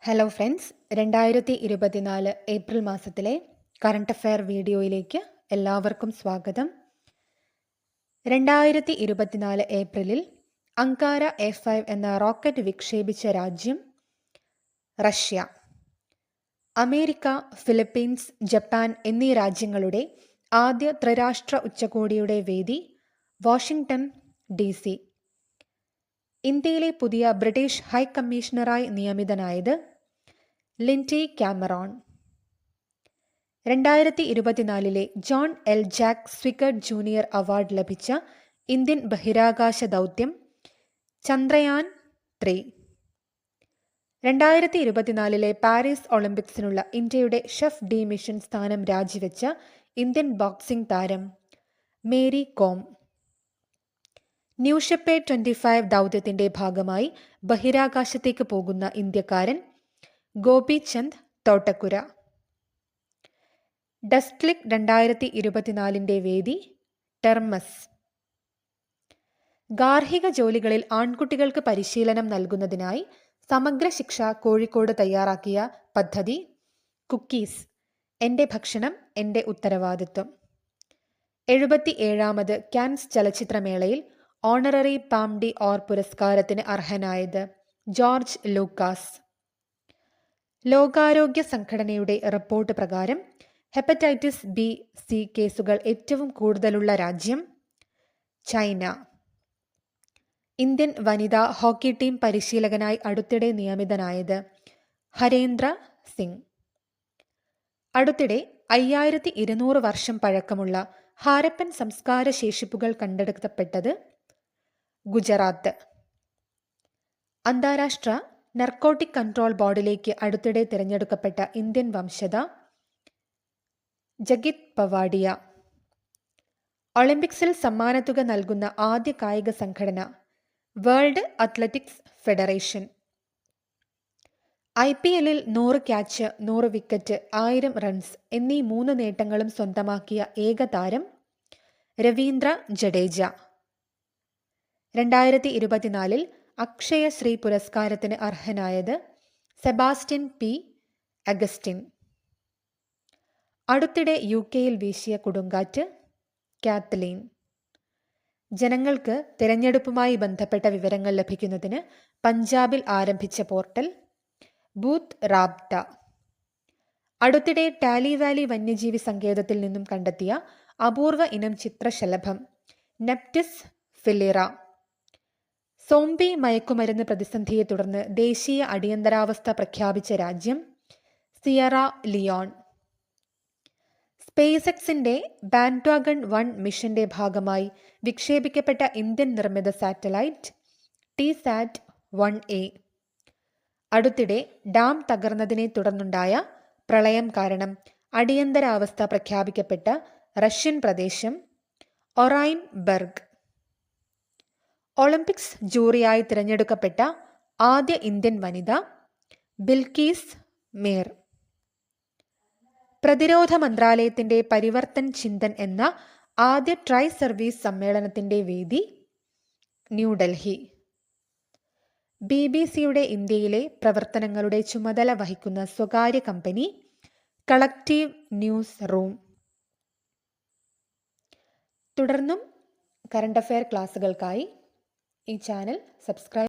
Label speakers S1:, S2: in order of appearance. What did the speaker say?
S1: Hello friends, 2024 April മാസത്തിലെ current affair വീഡിയോയിലേക്ക് എല്ലാവർക്കും സ്വാഗതം. 2024 ഏപ്രിലിൽ അങ്കാര A5 എന്ന റോക്കറ്റ് വിക്ഷേപിച്ച രാജ്യം റഷ്യ. അമേരിക്ക, ഫിലിപ്പീൻസ്, ജപ്പാൻ എന്നീ രാജ്യങ്ങളുടെ ആദ്യ ത്രിരാഷ്ട്ര ഉച്ചകോടിയുടെ വേദി വാഷിംഗ്ടൺ DC. ഇന്ത്യയിലെ പുതിയ ബ്രിട്ടീഷ് ഹൈക്കമ്മീഷണറായി നിയമിതനായത് Lindy Cameron. 2024 John L Jack Swigert junior award ലഭിച്ച ഇന്ത്യൻ ബഹിരാകാശ ദൗത്യം ചന്ദ്രയാൻ 3. 2024 പാരീസ് ഒളിമ്പിക്സിനുള്ള ഇന്ത്യയുടെ ഷെഫ് ഡി മിഷൻ സ്ഥാനം രാജിവെച്ച ഇന്ത്യൻ ബോക്സിംഗ് താരം മേരി കോം. ന്യൂഷെപ്പേ 25 ദൗത്യത്തിന്റെ ഭാഗമായി ബഹിരാകാശത്തേക്ക് പോകുന്ന ഇന്ത്യക്കാരൻ ഗോപിചന്ദ് തോട്ടക്കുര. ഡസ്റ്റ്ലിക് 2024 വേദി ടെർമസ്. ഗാർഹിക ജോലികളിൽ ആൺകുട്ടികൾക്ക് പരിശീലനം നൽകുന്നതിനായി സമഗ്ര ശിക്ഷ കോഴിക്കോട് തയ്യാറാക്കിയ പദ്ധതി കുക്കീസ്, എൻ്റെ ഭക്ഷണം എൻ്റെ ഉത്തരവാദിത്വം. 77ാമത് കാൻസ് ചലച്ചിത്രമേളയിൽ ഓണററി പാം ഡി ഓർ പുരസ്കാരത്തിന് അർഹനായത് ജോർജ് ലൂക്കാസ്. ലോകാരോഗ്യ സംഘടനയുടെ റിപ്പോർട്ട് പ്രകാരം ഹെപ്പറ്റൈറ്റിസ് B-C കേസുകൾ ഏറ്റവും കൂടുതലുള്ള രാജ്യം ചൈന. ഇന്ത്യൻ വനിതാ ഹോക്കി ടീം പരിശീലകനായി അടുത്തിടെ നിയമിതനായത് ഹരേന്ദ്ര സിംഗ്. അടുത്തിടെ 5200 വർഷം പഴക്കമുള്ള ഹാരപ്പൻ സംസ്കാര ശേഷിപ്പുകൾ കണ്ടെടുക്കപ്പെട്ടത് ഗുജറാത്ത്. അന്താരാഷ്ട്ര നർക്കോട്ടിക് കൺട്രോൾ ബോർഡിലേക്ക് അടുത്തിടെ തിരഞ്ഞെടുക്കപ്പെട്ട ഇന്ത്യൻ വംശജ ജഗിത് പവാഡിയ. ഒളിമ്പിക്സിൽ സമ്മാനത്തുക നൽകുന്ന ആദ്യ കായിക സംഘടന വേൾഡ് അത്ലറ്റിക്സ് ഫെഡറേഷൻ. IPLൽ 100 ക്യാച്ച്, 100 വിക്കറ്റ്, 1000 റൺസ് എന്നീ 3 നേട്ടങ്ങളും സ്വന്തമാക്കിയ ഏക താരം രവീന്ദ്ര ജഡേജ. 2024 അക്ഷയ ശ്രീ പുരസ്കാരത്തിന് അർഹനായത് സെബാസ്റ്റ്യൻ P. അഗസ്റ്റിൻ. അടുത്തിടെ UK-യിൽ വീശിയ കൊടുങ്കാറ്റ് കാത്ലീൻ. ജനങ്ങൾക്ക് തിരഞ്ഞെടുപ്പുമായി ബന്ധപ്പെട്ട വിവരങ്ങൾ ലഭിക്കുന്നതിന് പഞ്ചാബിൽ ആരംഭിച്ച പോർട്ടൽ ബൂത്ത് റാബ്ത. അടുത്തിടെ ടാലി വാലി വന്യജീവി സങ്കേതത്തിൽ നിന്നും കണ്ടെത്തിയ അപൂർവ ഇനം ചിത്രശലഭം നെപ്റ്റിസ് ഫിലിറ. സോംബി മയക്കുമരുന്ന് പ്രതിസന്ധിയെ തുടർന്ന് ദേശീയ അടിയന്തരാവസ്ഥ പ്രഖ്യാപിച്ച രാജ്യം സിയറ ലിയോൺ. സ്പേസ് എക്സിന്റെ ബാൻഡ്വാഗൺ 1 മിഷന്റെ ഭാഗമായി വിക്ഷേപിക്കപ്പെട്ട ഇന്ത്യൻ നിർമ്മിത സാറ്റലൈറ്റ് TSAT-1A. അടുത്തിടെ ഡാം തകർന്നതിനെ തുടർന്നുണ്ടായ പ്രളയം കാരണം അടിയന്തരാവസ്ഥ പ്രഖ്യാപിക്കപ്പെട്ട റഷ്യൻ പ്രദേശം ഒറൈൻബർഗ്. ഒളിമ്പിക്സ് ജൂറിയായി തിരഞ്ഞെടുക്കപ്പെട്ട ആദ്യ ഇന്ത്യൻ വനിത ബിൽക്കീസ് മീർ. പ്രതിരോധ മന്ത്രാലയത്തിന്റെ പരിവർത്തൻ ചിന്തൻ എന്ന ആദ്യ ട്രൈ സർവീസ് സമ്മേളനത്തിന്റെ വേദി ന്യൂഡൽഹി. BBC-യുടെ ഇന്ത്യയിലെ പ്രവർത്തനങ്ങളുടെ ചുമതല വഹിക്കുന്ന സ്വകാര്യ കമ്പനി കളക്റ്റീവ് ന്യൂസ് റൂം. തുടർന്നും കറണ്ട് അഫെയർ ക്ലാസുകൾക്കായി ഈ ചാനൽ സബ്സ്ക്രൈബ്